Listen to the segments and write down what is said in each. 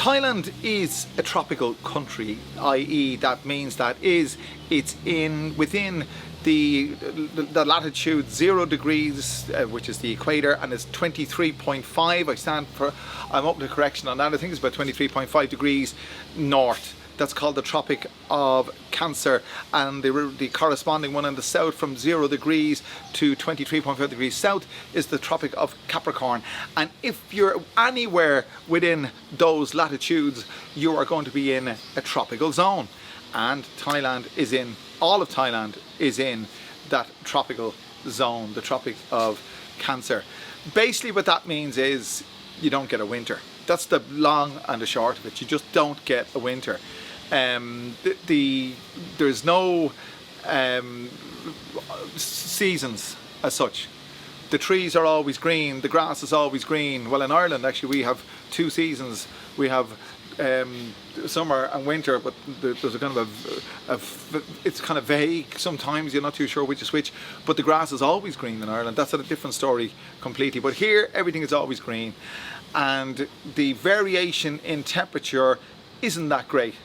Thailand is a tropical country, i.e. that means that it's within the latitude 0 degrees, which is the equator, and it's 23.5. I'm open to correction on that. I think it's about 23.5 degrees north. That's called the Tropic of Cancer, and the corresponding one in the south from 0 degrees to 23.5 degrees south is the Tropic of Capricorn. And if you're anywhere within those latitudes, you are going to be in a tropical zone. And all of Thailand is in that tropical zone, the Tropic of Cancer. Basically what that means is you don't get a winter. That's the long and the short of it. You just don't get a winter. There's no seasons as such. The trees are always green, the grass is always green. Well, in Ireland actually we have 2 seasons. We have summer and winter, but there's a kind of it's kind of vague sometimes. You're not too sure which is which, but the grass is always green in Ireland. That's a different story completely, but here everything is always green, and the variation in temperature isn't that great.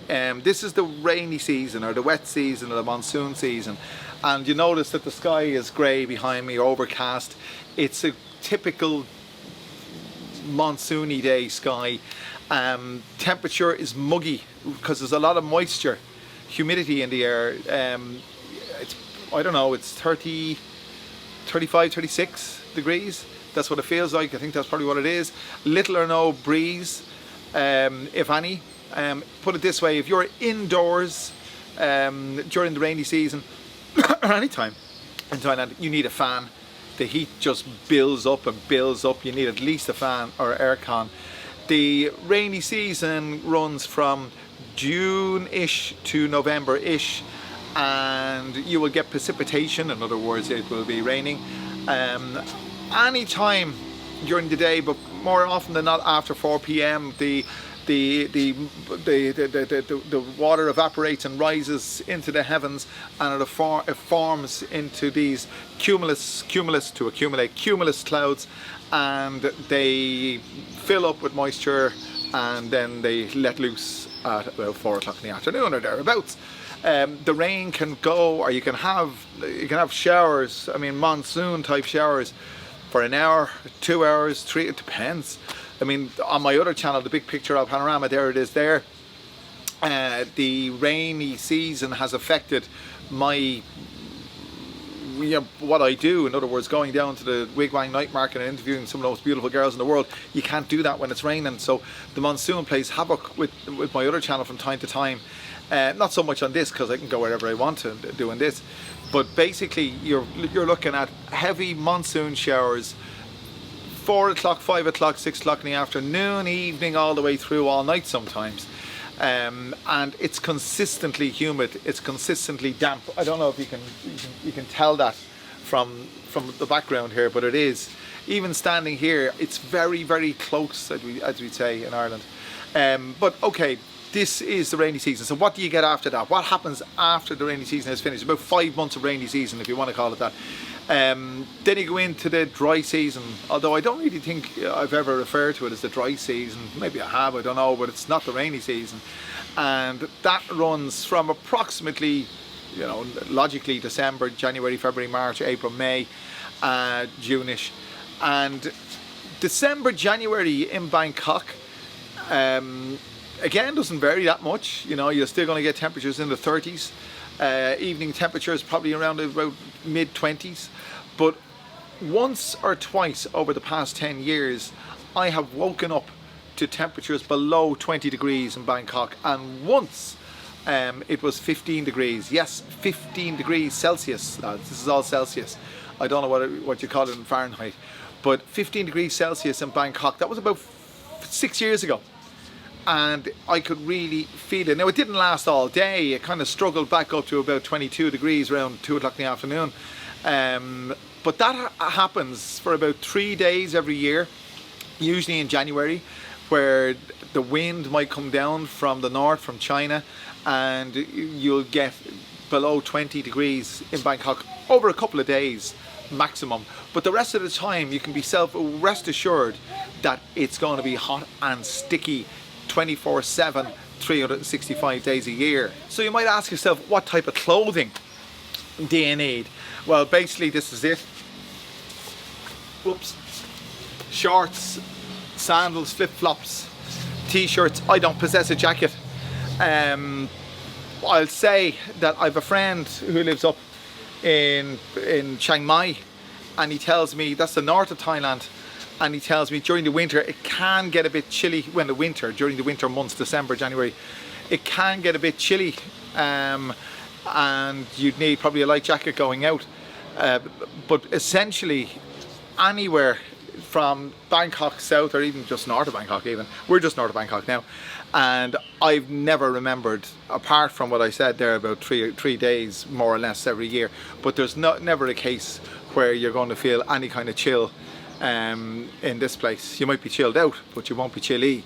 This is the rainy season, or the wet season, or the monsoon season, and you notice that the sky is grey behind me, overcast. It's a typical monsoony day sky. Temperature is muggy because there's a lot of moisture, humidity in the air. I don't know, it's 30, 35, 36 degrees. That's what it feels like. I think that's probably what it is. Little or no breeze, if any. Put it this way, if you're indoors during the rainy season or any time in Thailand, you need a fan. The heat just builds up and builds up. You need at least a fan or aircon. The rainy season runs from June-ish to November-ish, and you will get precipitation. In other words, it will be raining any time during the day, but more often than not after 4 p.m. The water evaporates and rises into the heavens, and it forms into these cumulus clouds, and they fill up with moisture, and then they let loose at about 4 o'clock in the afternoon or thereabouts. The rain can go, or you can have showers. I mean, monsoon type showers for an hour, 2 hours, 3. It depends. I mean, on my other channel, the big picture of panorama, there it is there. The rainy season has affected what I do. In other words, going down to the Wigwam night market and interviewing some of the most beautiful girls in the world. You can't do that when it's raining. So the monsoon plays havoc with my other channel from time to time. Not so much on this, because I can go wherever I want to doing this. But basically, you're looking at heavy monsoon showers, 4 o'clock, 5 o'clock, 6 o'clock in the afternoon, evening, all the way through all night sometimes. And it's consistently humid, it's consistently damp. I don't know if you can tell that from the background here, but it is. Even standing here, it's very, very close, as we'd say in Ireland. But okay, this is the rainy season. So what do you get after that? What happens after the rainy season is finished? About 5 months of rainy season, if you want to call it that. Then you go into the dry season, although I don't really think I've ever referred to it as the dry season. Maybe I have, I don't know, but it's not the rainy season. And that runs from approximately, logically December, January, February, March, April, May, June-ish. And December, January in Bangkok, again, doesn't vary that much. You're still going to get temperatures in the 30s. Evening temperatures probably around about mid-20s. But once or twice over the past 10 years, I have woken up to temperatures below 20 degrees in Bangkok, and once it was 15 degrees. Yes, 15 degrees Celsius. This is all Celsius. I don't know what you call it in Fahrenheit, but 15 degrees Celsius in Bangkok. That was about 6 years ago. And I could really feel it. Now, it didn't last all day. It kind of struggled back up to about 22 degrees around 2 o'clock in the afternoon. But that happens for about 3 days every year, usually in January, where the wind might come down from the north, from China, and you'll get below 20 degrees in Bangkok over a couple of days maximum. But the rest of the time, you can be rest assured that it's going to be hot and sticky 24/7, 365 days a year. So you might ask yourself, what type of clothing do you need? Well, basically this is it. Whoops. Shorts, sandals, flip-flops, t-shirts. I don't possess a jacket. I'll say that I have a friend who lives up in Chiang Mai, and he tells me that's the north of Thailand, and he tells me during the winter it can get a bit chilly. During the winter months, December, January, it can get a bit chilly, and you'd need probably a light jacket going out. But essentially anywhere from Bangkok south, or even just north of Bangkok, even we're just north of Bangkok now, and I've never remembered, apart from what I said there about three days more or less every year, but there's never a case where you're going to feel any kind of chill in this place. You might be chilled out, but you won't be chilly.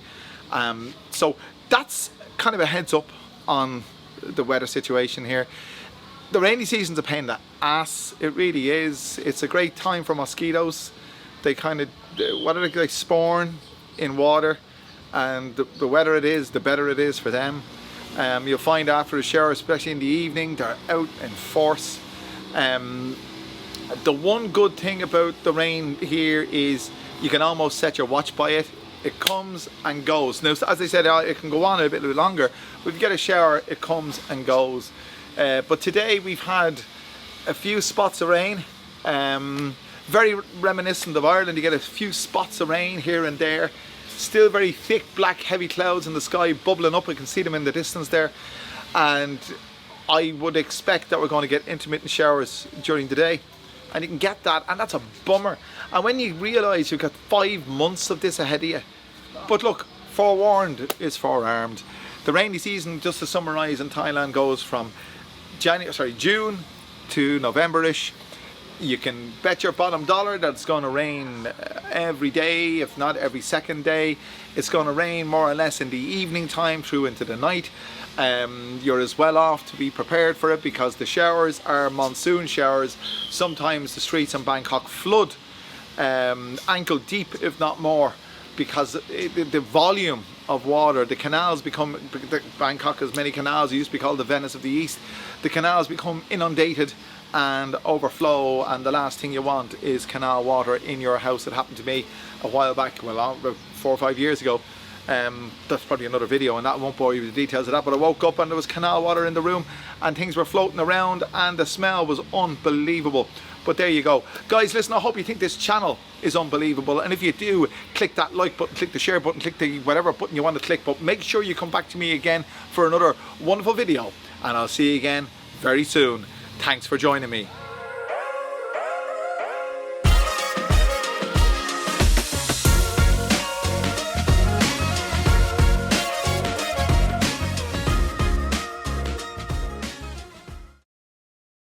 So that's kind of a heads up on the weather situation here. The rainy season's a pain in the ass. It really is. It's a great time for mosquitoes. They kind of, they spawn in water, and the wetter it is, the better it is for them. You'll find after a shower, especially in the evening, they're out in force. The one good thing about the rain here is you can almost set your watch by it. It comes and goes. Now, as I said, it can go on a bit longer, but if you get a shower, it comes and goes. But today we've had a few spots of rain. Very reminiscent of Ireland. You get a few spots of rain here and there. Still very thick, black, heavy clouds in the sky bubbling up. I can see them in the distance there. And I would expect that we're going to get intermittent showers during the day. And you can get that, and that's a bummer. And when you realise you've got 5 months of this ahead of you. But look, forewarned is forearmed. The rainy season, just to summarise, in Thailand goes from June to November-ish. You can bet your bottom dollar that it's going to rain every day, if not every second day. It's going to rain more or less in the evening time through into the night. You're as well off to be prepared for it, because the showers are monsoon showers. Sometimes the streets in Bangkok flood ankle deep, if not more, because the volume of water, the canals become, Bangkok has many canals. It used to be called the Venice of the East. The canals become inundated and overflow, and the last thing you want is canal water in your house. It happened to me a while back, well, about 4 or 5 years ago. That's probably another video, and that won't bore you with the details of that, but I woke up and there was canal water in the room and things were floating around and the smell was unbelievable. But there you go. Guys, listen, I hope you think this channel is unbelievable, and if you do, click that like button, click the share button, click the whatever button you want to click, but make sure you come back to me again for another wonderful video, and I'll see you again very soon. Thanks for joining me.